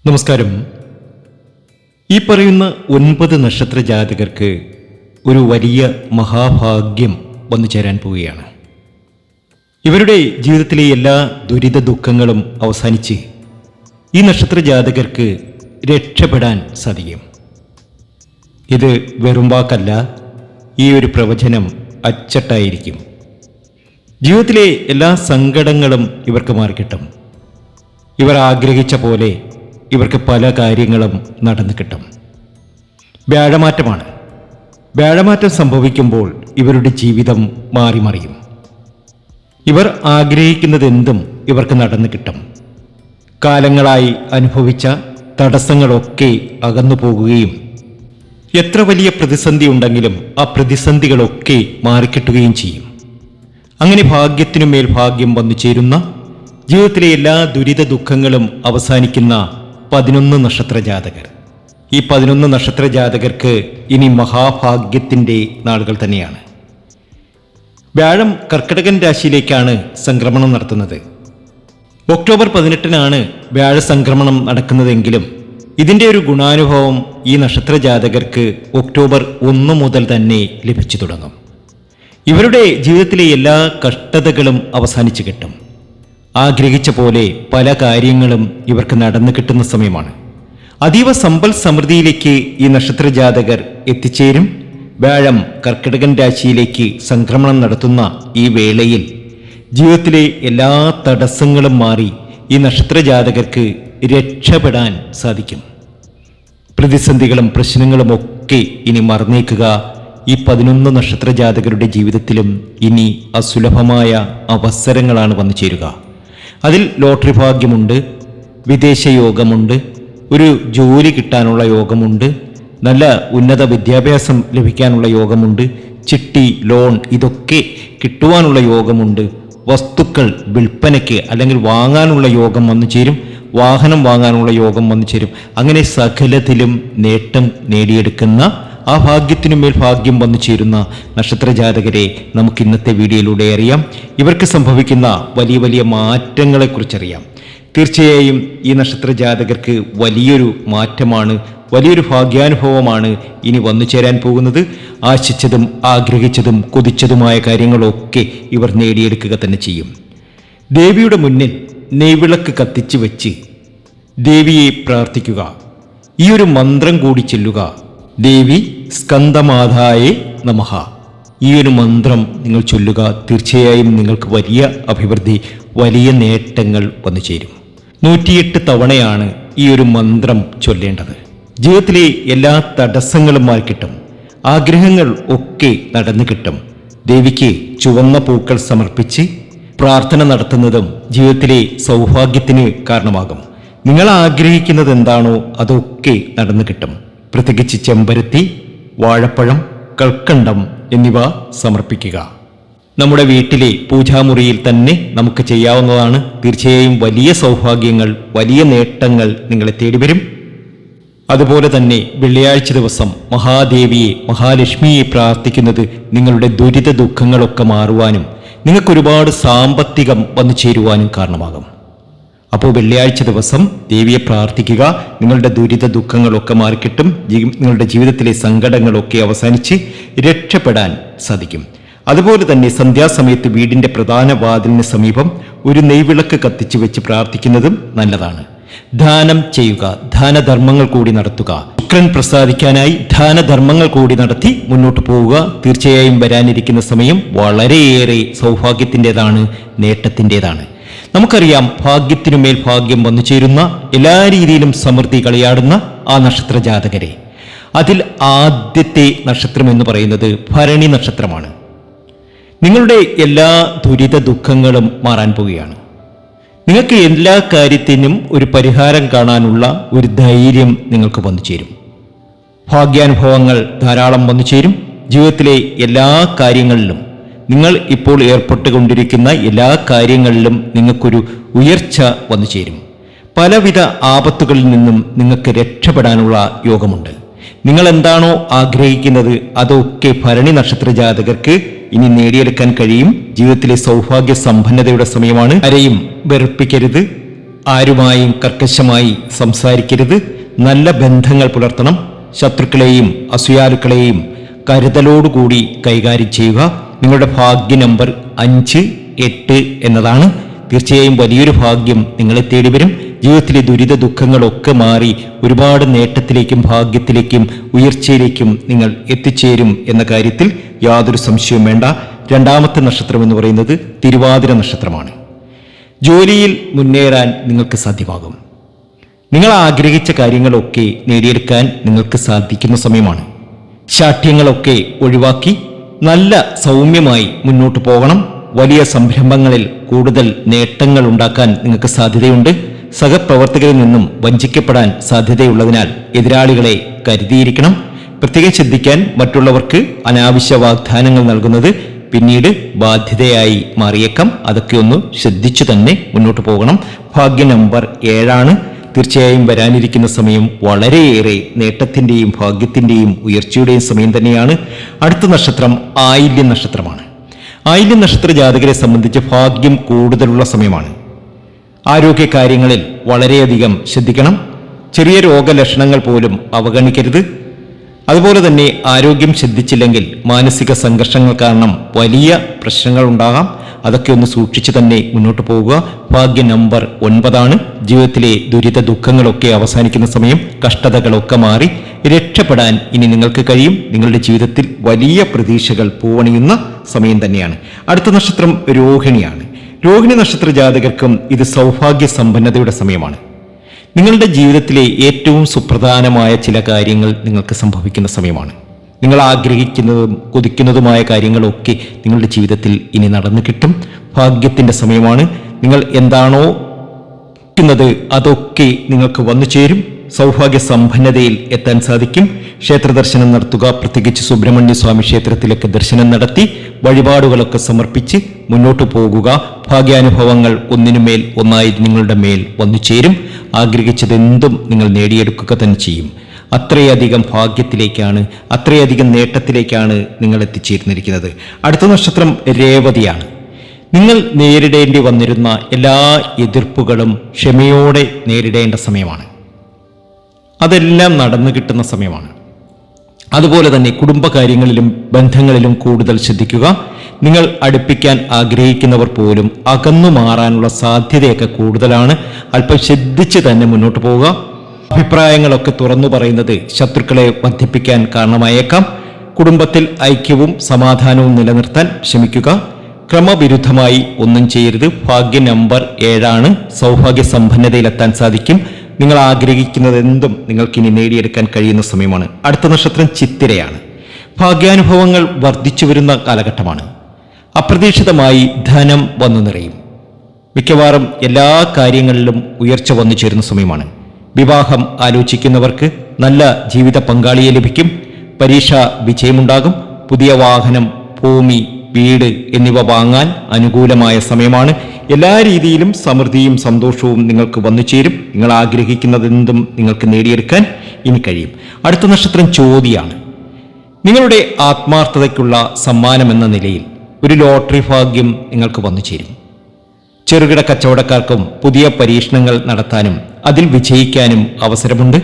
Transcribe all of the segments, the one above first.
നമസ്കാരം. ഈ പറയുന്ന 9 നക്ഷത്ര ജാതകർക്ക് ഒരു വലിയ മഹാഭാഗ്യം വന്നു ചേരാൻ പോവുകയാണ്. ഇവരുടെ ജീവിതത്തിലെ എല്ലാ ദുരിത ദുഃഖങ്ങളും അവസാനിച്ച് ഈ നക്ഷത്ര ജാതകർക്ക് രക്ഷപ്പെടാൻ സാധിക്കും. ഇത് വെറും വാക്കല്ല, ഈ ഒരു പ്രവചനം അച്ചട്ടായിരിക്കും. ജീവിതത്തിലെ എല്ലാ സങ്കടങ്ങളും ഇവർക്ക് മാറിക്കിട്ടും. ഇവർ ആഗ്രഹിച്ച പോലെ ഇവർക്ക് പല കാര്യങ്ങളും നടന്നു കിട്ടും. വ്യാഴമാറ്റമാണ്. വ്യാഴമാറ്റം സംഭവിക്കുമ്പോൾ ഇവരുടെ ജീവിതം മാറിമറിയും. ഇവർ ആഗ്രഹിക്കുന്നതെന്തും ഇവർക്ക് നടന്നു കിട്ടും. കാലങ്ങളായി അനുഭവിച്ച തടസ്സങ്ങളൊക്കെ അകന്നു പോകുകയും എത്ര വലിയ പ്രതിസന്ധി ഉണ്ടെങ്കിലും ആ പ്രതിസന്ധികളൊക്കെ മാറിക്കിട്ടുകയും ചെയ്യും. അങ്ങനെ ഭാഗ്യത്തിനുമേൽ ഭാഗ്യം വന്നു ചേരുന്ന, ജീവിതത്തിലെ എല്ലാ ദുരിത ദുഃഖങ്ങളും അവസാനിക്കുന്ന 11 നക്ഷത്ര ജാതകർ. ഈ 11 നക്ഷത്ര ജാതകർക്ക് ഇനി മഹാഭാഗ്യത്തിൻ്റെ നാളുകൾ തന്നെയാണ്. വ്യാഴം കർക്കിടകൻ രാശിയിലേക്കാണ് സംക്രമണം നടത്തുന്നത്. ഒക്ടോബർ 18-നാണ് വ്യാഴ സംക്രമണം നടക്കുന്നതെങ്കിലും ഇതിൻ്റെ ഒരു ഗുണാനുഭവം ഈ നക്ഷത്ര ജാതകർക്ക് ഒക്ടോബർ 1 മുതൽ തന്നെ ലഭിച്ചു തുടങ്ങും. ഇവരുടെ ജീവിതത്തിലെ എല്ലാ കഷ്ടതകളും അവസാനിച്ചു കിട്ടും. ആഗ്രഹിച്ച പോലെ പല കാര്യങ്ങളും ഇവർക്ക് നടന്നു കിട്ടുന്ന സമയമാണ്. അതീവ സമ്പൽ സമൃദ്ധിയിലേക്ക് ഈ നക്ഷത്ര ജാതകർ എത്തിച്ചേരും. വ്യാഴം കർക്കിടകൻ രാശിയിലേക്ക് സംക്രമണം നടത്തുന്ന ഈ വേളയിൽ ജീവിതത്തിലെ എല്ലാ തടസ്സങ്ങളും മാറി ഈ നക്ഷത്ര ജാതകർക്ക് രക്ഷപ്പെടാൻ സാധിക്കും. പ്രതിസന്ധികളും പ്രശ്നങ്ങളും ഒക്കെ ഇനി മറന്നേക്കുക. ഈ 11 നക്ഷത്ര ജാതകരുടെ ജീവിതത്തിലും ഇനി അസുലഭമായ അവസരങ്ങളാണ് വന്നു ചേരുക. അതിൽ ലോട്ടറി ഭാഗ്യമുണ്ട്, വിദേശ യോഗമുണ്ട്, ഒരു ജോലി കിട്ടാനുള്ള യോഗമുണ്ട്, നല്ല ഉന്നത വിദ്യാഭ്യാസം ലഭിക്കാനുള്ള യോഗമുണ്ട്, ചിട്ടി, ലോൺ ഇതൊക്കെ കിട്ടുവാനുള്ള യോഗമുണ്ട്, വസ്തുക്കൾ വിൽപ്പനയ്ക്ക് അല്ലെങ്കിൽ വാങ്ങാനുള്ള യോഗം വന്നു ചേരും, വാഹനം വാങ്ങാനുള്ള യോഗം വന്നു ചേരും. അങ്ങനെ സകലത്തിലും നേട്ടം നേടിയെടുക്കുന്ന, ആ ഭാഗ്യത്തിനുമേൽ ഭാഗ്യം വന്നു ചേരുന്ന നക്ഷത്ര ജാതകരെ നമുക്ക് ഇന്നത്തെ വീഡിയോയിലൂടെ അറിയാം. ഇവർക്ക് സംഭവിക്കുന്ന വലിയ വലിയ മാറ്റങ്ങളെക്കുറിച്ചറിയാം. തീർച്ചയായും ഈ നക്ഷത്ര ജാതകർക്ക് വലിയൊരു മാറ്റമാണ്, വലിയൊരു ഭാഗ്യാനുഭവമാണ് ഇനി വന്നു ചേരാൻ പോകുന്നത്. ആശിച്ചതും ആഗ്രഹിച്ചതും കൊതിച്ചതുമായ കാര്യങ്ങളൊക്കെ ഇവർ നേടിയെടുക്കുക തന്നെ ചെയ്യും. ദേവിയുടെ മുന്നിൽ നെയ്വിളക്ക് കത്തിച്ച് വെച്ച് ദേവിയെ പ്രാർത്ഥിക്കുക. ഈ ഒരു മന്ത്രം കൂടി ചൊല്ലുക. ദേവി സ്കന്ദമാതായേ നമഃ. ഈ ഒരു മന്ത്രം നിങ്ങൾ ചൊല്ലുക. തീർച്ചയായും നിങ്ങൾക്ക് വലിയ അഭിവൃദ്ധി, വലിയ നേട്ടങ്ങൾ വന്നു ചേരും. 108 തവണയാണ് ഈ ഒരു മന്ത്രം ചൊല്ലേണ്ടത്. ജീവിതത്തിലെ എല്ലാ തടസ്സങ്ങളും മാറിക്കിട്ടും. ആഗ്രഹങ്ങൾ ഒക്കെ നടന്നു കിട്ടും. ദേവിക്ക് ചുവന്ന പൂക്കൾ സമർപ്പിച്ച് പ്രാർത്ഥന നടത്തുന്നതും ജീവിതത്തിലെ സൗഭാഗ്യത്തിന് കാരണമാകും. നിങ്ങൾ ആഗ്രഹിക്കുന്നത് എന്താണോ അതൊക്കെ നടന്നു കിട്ടും. പ്രത്യേകിച്ച് ചെമ്പരത്തി, വാഴപ്പഴം, കൽക്കണ്ടം എന്നിവ സമർപ്പിക്കുക. നമ്മുടെ വീട്ടിലെ പൂജാമുറിയിൽ തന്നെ നമുക്ക് ചെയ്യാവുന്നതാണ്. തീർച്ചയായും വലിയ സൗഭാഗ്യങ്ങൾ, വലിയ നേട്ടങ്ങൾ നിങ്ങളെ തേടി വരും. അതുപോലെ തന്നെ വെള്ളിയാഴ്ച ദിവസം മഹാദേവിയെ, മഹാലക്ഷ്മിയെ പ്രാർത്ഥിക്കുന്നത് നിങ്ങളുടെ ദുരിത ദുഃഖങ്ങളൊക്കെ മാറുവാനും നിങ്ങൾക്കൊരുപാട് സാമ്പത്തികം വന്നു ചേരുവാനും കാരണമാകും. അപ്പോൾ വെള്ളിയാഴ്ച ദിവസം ദേവിയെ പ്രാർത്ഥിക്കുക. നിങ്ങളുടെ ദുരിത ദുഃഖങ്ങളൊക്കെ മാറിക്കിട്ടും. നിങ്ങളുടെ ജീവിതത്തിലെ സങ്കടങ്ങളൊക്കെ അവസാനിച്ച് രക്ഷപ്പെടാൻ സാധിക്കും. അതുപോലെ തന്നെ സന്ധ്യാസമയത്ത് വീടിൻ്റെ പ്രധാന വാതിലിന് സമീപം ഒരു നെയ്വിളക്ക് കത്തിച്ചു വെച്ച് പ്രാർത്ഥിക്കുന്നതും നല്ലതാണ്. ദാനം ചെയ്യുക, ദാനധർമ്മങ്ങൾ കൂടി നടത്തുക. ശുക്രൻ പ്രസാദിക്കാനായി ദാനധർമ്മങ്ങൾ കൂടി നടത്തി മുന്നോട്ട് പോവുക. തീർച്ചയായും വരാനിരിക്കുന്ന സമയം വളരെയേറെ സൗഭാഗ്യത്തിൻ്റെതാണ്, നേട്ടത്തിൻ്റെതാണ്. നമുക്കറിയാം, ഭാഗ്യത്തിനുമേൽ ഭാഗ്യം വന്നു ചേരുന്ന, എല്ലാ രീതിയിലും സമൃദ്ധി കളിയാടുന്ന ആ നക്ഷത്ര ജാതകരെ. അതിൽ ആദ്യത്തെ നക്ഷത്രം എന്ന് പറയുന്നത് ഭരണി നക്ഷത്രമാണ്. നിങ്ങളുടെ എല്ലാ ദുരിത ദുഃഖങ്ങളും മാറാൻ പോവുകയാണ്. നിങ്ങൾക്ക് എല്ലാ കാര്യത്തിനും ഒരു പരിഹാരം കാണാനുള്ള ഒരു ധൈര്യം നിങ്ങൾക്ക് വന്നു ചേരും. ഭാഗ്യാനുഭവങ്ങൾ ധാരാളം വന്നു ചേരും. ജീവിതത്തിലെ എല്ലാ കാര്യങ്ങളിലും, നിങ്ങൾ ഇപ്പോൾ ഏർപ്പെട്ടുകൊണ്ടിരിക്കുന്ന എല്ലാ കാര്യങ്ങളിലും നിങ്ങൾക്കൊരു ഉയർച്ച വന്നു ചേരും. പലവിധ ആപത്തുകളിൽ നിന്നും നിങ്ങൾക്ക് രക്ഷപ്പെടാനുള്ള യോഗമുണ്ട്. നിങ്ങൾ എന്താണോ ആഗ്രഹിക്കുന്നത് അതൊക്കെ ഭരണി നക്ഷത്ര ജാതകർക്ക് ഇനി നേടിയെടുക്കാൻ കഴിയും. ജീവിതത്തിലെ സൗഭാഗ്യ സമ്പന്നതയുടെ സമയമാണ്. ആരെയും വെറുപ്പിക്കരുത്, ആരുമായും കർക്കശമായി സംസാരിക്കരുത്. നല്ല ബന്ധങ്ങൾ പുലർത്തണം. ശത്രുക്കളെയും അസൂയാലുക്കളെയും കരുതലോടുകൂടി കൈകാര്യം ചെയ്യുക. നിങ്ങളുടെ ഭാഗ്യ നമ്പർ 5, 8 എന്നതാണ്. തീർച്ചയായും വലിയൊരു ഭാഗ്യം നിങ്ങളെ തേടി വരും. ജീവിതത്തിലെ ദുരിത ദുഃഖങ്ങളൊക്കെ മാറി ഒരുപാട് നേട്ടത്തിലേക്കും ഭാഗ്യത്തിലേക്കും ഉയർച്ചയിലേക്കും നിങ്ങൾ എത്തിച്ചേരും എന്ന കാര്യത്തിൽ യാതൊരു സംശയവും വേണ്ട. രണ്ടാമത്തെ നക്ഷത്രം എന്ന് പറയുന്നത് തിരുവാതിര നക്ഷത്രമാണ്. ജോലിയിൽ മുന്നേറാൻ നിങ്ങൾക്ക് സാധ്യമാകും. നിങ്ങൾ ആഗ്രഹിച്ച കാര്യങ്ങളൊക്കെ നേടിയെടുക്കാൻ നിങ്ങൾക്ക് സാധിക്കുന്ന സമയമാണ്. ശാഠ്യങ്ങളൊക്കെ ഒഴിവാക്കി നല്ല സൗമ്യമായി മുന്നോട്ട് പോകണം. വലിയ സംരംഭങ്ങളിൽ കൂടുതൽ നേട്ടങ്ങൾ ഉണ്ടാക്കാൻ നിങ്ങൾക്ക് സാധ്യതയുണ്ട്. സഹപ്രവർത്തകരിൽ നിന്നും വഞ്ചിക്കപ്പെടാൻ സാധ്യതയുള്ളതിനാൽ എതിരാളികളെ കരുതിയിരിക്കണം. പ്രത്യേകം ശ്രദ്ധിക്കാൻ, മറ്റുള്ളവർക്ക് അനാവശ്യ വാഗ്ദാനങ്ങൾ നൽകുന്നത് പിന്നീട് ബാധ്യതയായി മാറിയേക്കാം. അതൊക്കെ ഒന്ന് ശ്രദ്ധിച്ചു തന്നെ മുന്നോട്ട് പോകണം. ഭാഗ്യ നമ്പർ 7. തീർച്ചയായും വരാനിരിക്കുന്ന സമയം വളരെയേറെ നേട്ടത്തിൻ്റെയും ഭാഗ്യത്തിൻ്റെയും ഉയർച്ചയുടെയും സമയം തന്നെയാണ്. അടുത്ത നക്ഷത്രം ആയില്യം നക്ഷത്രമാണ്. ആയില്യം നക്ഷത്ര ജാതകരെ സംബന്ധിച്ച് ഭാഗ്യം കൂടുതലുള്ള സമയമാണ്. ആരോഗ്യകാര്യങ്ങളിൽ വളരെയധികം ശ്രദ്ധിക്കണം. ചെറിയ രോഗലക്ഷണങ്ങൾ പോലും അവഗണിക്കരുത്. അതുപോലെ തന്നെ ആരോഗ്യം ശ്രദ്ധിച്ചില്ലെങ്കിൽ മാനസിക സംഘർഷങ്ങൾ കാരണം വലിയ പ്രശ്നങ്ങൾ ഉണ്ടാകാം. അതൊക്കെ ഒന്ന് സൂക്ഷിച്ചു തന്നെ മുന്നോട്ട് പോവുക. ഭാഗ്യ നമ്പർ 9. ജീവിതത്തിലെ ദുരിത ദുഃഖങ്ങളൊക്കെ അവസാനിക്കുന്ന സമയം. കഷ്ടതകളൊക്കെ മാറി രക്ഷപ്പെടാൻ ഇനി നിങ്ങൾക്ക് കഴിയും. നിങ്ങളുടെ ജീവിതത്തിൽ വലിയ പ്രതീക്ഷകൾ പൂവണിയുന്ന സമയം തന്നെയാണ്. അടുത്ത നക്ഷത്രം രോഹിണിയാണ്. രോഹിണി നക്ഷത്ര ജാതകർക്കും ഇത് സൗഭാഗ്യ സമ്പന്നതയുടെ സമയമാണ്. നിങ്ങളുടെ ജീവിതത്തിലെ ഏറ്റവും സുപ്രധാനമായ ചില കാര്യങ്ങൾ നിങ്ങൾക്ക് സംഭവിക്കുന്ന സമയമാണ്. നിങ്ങൾ ആഗ്രഹിക്കുന്നതും കൊതിക്കുന്നതുമായ കാര്യങ്ങളൊക്കെ നിങ്ങളുടെ ജീവിതത്തിൽ ഇനി നടന്നു കിട്ടും. ഭാഗ്യത്തിൻ്റെ സമയമാണ്. നിങ്ങൾ എന്താണോ അതൊക്കെ നിങ്ങൾക്ക് വന്നു ചേരും. സൗഭാഗ്യ സമ്പന്നതയിൽ എത്താൻ സാധിക്കും. ക്ഷേത്ര ദർശനം നടത്തുക. പ്രത്യേകിച്ച് സുബ്രഹ്മണ്യ സ്വാമി ക്ഷേത്രത്തിലൊക്കെ ദർശനം നടത്തി വഴിപാടുകളൊക്കെ സമർപ്പിച്ച് മുന്നോട്ട് പോകുക. ഭാഗ്യാനുഭവങ്ങൾ ഒന്നിനുമേൽ ഒന്നായി നിങ്ങളുടെ മേൽ വന്നു ചേരും. ആഗ്രഹിച്ചതെന്തും നിങ്ങൾ നേടിയെടുക്കുക തന്നെ ചെയ്യും. അത്രയധികം ഭാഗ്യത്തിലേക്കാണ്, അത്രയധികം നേട്ടത്തിലേക്കാണ് നിങ്ങൾ എത്തിച്ചേർന്നിരിക്കുന്നത്. അടുത്ത നക്ഷത്രം രേവതിയാണ്. നിങ്ങൾ നേരിടേണ്ടി വന്നിരുന്ന എല്ലാ എതിർപ്പുകളും ക്ഷമയോടെ നേരിടേണ്ട സമയമാണ്. അതെല്ലാം നടന്നു കിട്ടുന്ന സമയമാണ്. അതുപോലെ തന്നെ കുടുംബകാര്യങ്ങളിലും ബന്ധങ്ങളിലും കൂടുതൽ ശ്രദ്ധിക്കുക. നിങ്ങൾ അടുപ്പിക്കാൻ ആഗ്രഹിക്കുന്നവർ പോലും അകന്നു മാറാനുള്ള സാധ്യതയൊക്കെ കൂടുതലാണ്. അല്പം ശ്രദ്ധിച്ച് തന്നെ മുന്നോട്ട് പോവുക. അഭിപ്രായങ്ങളൊക്കെ തുറന്നു പറയുന്നത് ശത്രുക്കളെ വർദ്ധിപ്പിക്കാൻ കാരണമായേക്കാം. കുടുംബത്തിൽ ഐക്യവും സമാധാനവും നിലനിർത്താൻ ശ്രമിക്കുക. ക്രമവിരുദ്ധമായി ഒന്നും ചെയ്യരുത്. ഭാഗ്യ നമ്പർ 7. സൗഭാഗ്യ സമ്പന്നതയിലെത്താൻ സാധിക്കും. നിങ്ങൾ ആഗ്രഹിക്കുന്നതെന്തും നിങ്ങൾക്കിനി നേടിയെടുക്കാൻ കഴിയുന്ന സമയമാണ്. അടുത്ത നക്ഷത്രം ചിത്തിരയാണ്. ഭാഗ്യാനുഭവങ്ങൾ വർദ്ധിച്ചു വരുന്ന കാലഘട്ടമാണ്. അപ്രതീക്ഷിതമായി ധനം വന്നു നിറയും. മിക്കവാറും എല്ലാ കാര്യങ്ങളിലും ഉയർച്ച വന്നു ചേരുന്ന സമയമാണ്. വിവാഹം ആലോചിക്കുന്നവർക്ക് നല്ല ജീവിത പങ്കാളിയെ ലഭിക്കും. പരീക്ഷാ വിജയമുണ്ടാകും. പുതിയ വാഹനം, ഭൂമി, വീട് എന്നിവ വാങ്ങാൻ അനുകൂലമായ സമയമാണ്. എല്ലാ രീതിയിലും സമൃദ്ധിയും സന്തോഷവും നിങ്ങൾക്ക് വന്നു ചേരും. നിങ്ങൾ ആഗ്രഹിക്കുന്നതെന്തും നിങ്ങൾക്ക് നേടിയെടുക്കാൻ ഇനി കഴിയും. അടുത്ത നക്ഷത്രം ചോതിയാണ്. നിങ്ങളുടെ ആത്മാർത്ഥതയ്ക്കുള്ള സമ്മാനം എന്ന നിലയിൽ ഒരു ലോട്ടറി ഭാഗ്യം നിങ്ങൾക്ക് വന്നു ചേരും. ചെറുകിട കച്ചവടക്കാർക്കും പുതിയ പരീക്ഷണങ്ങൾ നടത്താനും അതിൽ വിജയിക്കാനും അവസരമുണ്ട്.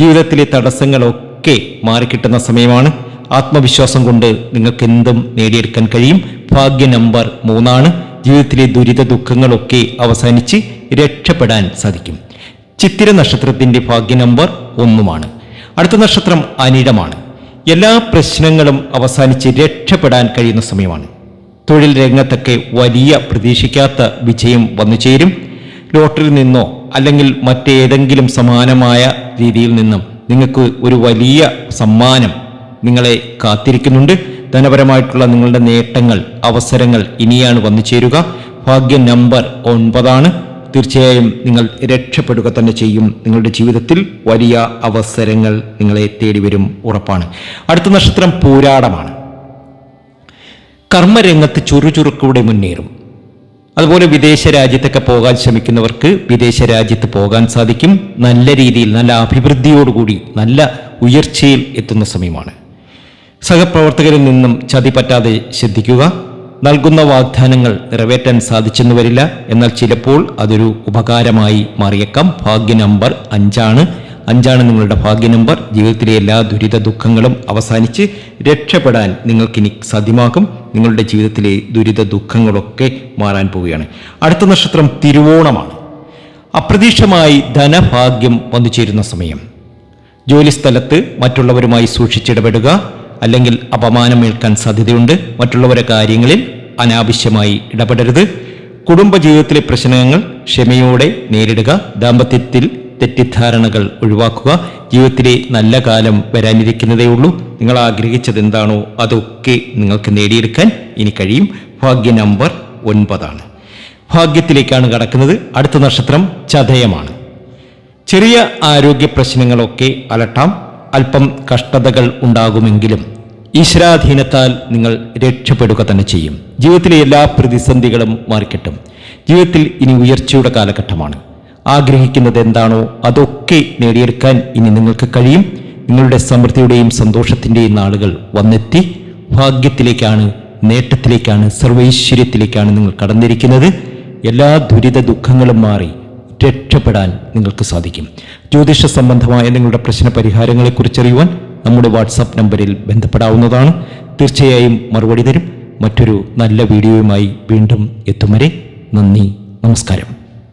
ജീവിതത്തിലെ തടസ്സങ്ങളൊക്കെ മാറിക്കിട്ടുന്ന സമയമാണ്. ആത്മവിശ്വാസം കൊണ്ട് നിങ്ങൾക്ക് എന്തും നേടിയെടുക്കാൻ കഴിയും. ഭാഗ്യ നമ്പർ 3. ജീവിതത്തിലെ ദുരിത ദുഃഖങ്ങളൊക്കെ അവസാനിച്ച് രക്ഷപ്പെടാൻ സാധിക്കും. ചിത്തിര നക്ഷത്രത്തിന്റെ ഭാഗ്യ നമ്പർ 1. അടുത്ത നക്ഷത്രം അനിഴമാണ്. എല്ലാ പ്രശ്നങ്ങളും അവസാനിച്ച് രക്ഷപ്പെടാൻ കഴിയുന്ന സമയമാണ്. തൊഴിൽ രംഗത്തൊക്കെ വലിയ പ്രതീക്ഷിക്കാത്ത വിജയം വന്നു ചേരും. ലോട്ടറിയിൽ നിന്നോ അല്ലെങ്കിൽ മറ്റേതെങ്കിലും സമാനമായ രീതിയിൽ നിന്നും നിങ്ങൾക്ക് ഒരു വലിയ സമ്മാനം നിങ്ങളെ കാത്തിരിക്കുന്നുണ്ട്. ധനപരമായിട്ടുള്ള നിങ്ങളുടെ നേട്ടങ്ങൾ, അവസരങ്ങൾ ഇനിയാണ് വന്നു ചേരുക. ഭാഗ്യ നമ്പർ 9. തീർച്ചയായും നിങ്ങൾ രക്ഷപ്പെടുക തന്നെ ചെയ്യും. നിങ്ങളുടെ ജീവിതത്തിൽ വലിയ അവസരങ്ങൾ നിങ്ങളെ തേടി വരും, ഉറപ്പാണ്. അടുത്ത നക്ഷത്രം പൂരാടമാണ്. കർമ്മരംഗത്ത് ചുറുചുറുക്കൂടെ മുന്നേറും. അതുപോലെ വിദേശ രാജ്യത്തൊക്കെ പോകാൻ ശ്രമിക്കുന്നവർക്ക് വിദേശ രാജ്യത്ത് പോകാൻ സാധിക്കും. നല്ല രീതിയിൽ, നല്ല അഭിവൃദ്ധിയോടുകൂടി നല്ല ഉയർച്ചയിൽ എത്തുന്ന സമയമാണ്. സഹപ്രവർത്തകരിൽ നിന്നും ചതി പറ്റാതെ ശ്രദ്ധിക്കുക. നൽകുന്ന വാഗ്ദാനങ്ങൾ നിറവേറ്റാൻ സാധിച്ചെന്ന് വരില്ല. എന്നാൽ ചിലപ്പോൾ അതൊരു ഉപകാരമായി മാറിയേക്കാം. ഭാഗ്യ നമ്പർ 5 ആണ് നിങ്ങളുടെ ഭാഗ്യ നമ്പർ. ജീവിതത്തിലെ എല്ലാ ദുരിത ദുഃഖങ്ങളും അവസാനിച്ച് രക്ഷപ്പെടാൻ നിങ്ങൾക്കിനി സാധ്യമാകും. നിങ്ങളുടെ ജീവിതത്തിലെ ദുരിത ദുഃഖങ്ങളൊക്കെ മാറാൻ പോവുകയാണ്. അടുത്ത നക്ഷത്രം തിരുവോണമാണ്. അപ്രതീക്ഷിതമായി ധനഭാഗ്യം വന്നു ചേരുന്ന സമയം. ജോലിസ്ഥലത്ത് മറ്റുള്ളവരുമായി സൂക്ഷിച്ചിടപെടുക, അല്ലെങ്കിൽ അപമാനമേൽക്കാൻ സാധ്യതയുണ്ട്. മറ്റുള്ളവരുടെ കാര്യങ്ങളിൽ അനാവശ്യമായി ഇടപെടരുത്. കുടുംബജീവിതത്തിലെ പ്രശ്നങ്ങൾ ക്ഷമയോടെ നേരിടുക. ദാമ്പത്യത്തിൽ തെറ്റിദ്ധാരണകൾ ഒഴിവാക്കുക. ജീവിതത്തിലെ നല്ല കാലം വരാനിരിക്കുന്നതേ ഉള്ളൂ. നിങ്ങൾ ആഗ്രഹിച്ചത് എന്താണോ അതൊക്കെ നിങ്ങൾക്ക് നേടിയെടുക്കാൻ ഇനി കഴിയും. ഭാഗ്യ നമ്പർ 9 ഭാഗ്യത്തിലേക്കാണ് കടക്കുന്നത്. അടുത്ത നക്ഷത്രം ചതയമാണ്. ചെറിയ ആരോഗ്യ പ്രശ്നങ്ങളൊക്കെ അലട്ടാം. അല്പം കഷ്ടതകൾ ഉണ്ടാകുമെങ്കിലും ഈശ്വരാധീനത്താൽ നിങ്ങൾ രക്ഷപ്പെടുക തന്നെ ചെയ്യും. ജീവിതത്തിലെ എല്ലാ പ്രതിസന്ധികളും മാറിക്കിട്ടും. ജീവിതത്തിൽ ഇനി ഉയർച്ചയുടെ കാലഘട്ടമാണ്. ആഗ്രഹിക്കുന്നത് എന്താണോ അതൊക്കെ നേടിയെടുക്കാൻ ഇനി നിങ്ങൾക്ക് കഴിയും. നിങ്ങളുടെ സമൃദ്ധിയുടെയും സന്തോഷത്തിൻ്റെയും നാളുകൾ വന്നെത്തി. ഭാഗ്യത്തിലേക്കാണ്, നേട്ടത്തിലേക്കാണ്, സർവൈശ്വര്യത്തിലേക്കാണ് നിങ്ങൾ കടന്നിരിക്കുന്നത്. എല്ലാ ദുരിത ദുഃഖങ്ങളും മാറി രക്ഷപ്പെടാൻ നിങ്ങൾക്ക് സാധിക്കും. ജ്യോതിഷ സംബന്ധമായ നിങ്ങളുടെ പ്രശ്ന പരിഹാരങ്ങളെക്കുറിച്ചറിയുവാൻ നമ്മുടെ വാട്സാപ്പ് നമ്പറിൽ ബന്ധപ്പെടാവുന്നതാണ്. തീർച്ചയായും മറുപടി തരും. മറ്റൊരു നല്ല വീഡിയോയുമായി വീണ്ടും എത്തും വരെ നന്ദി, നമസ്കാരം.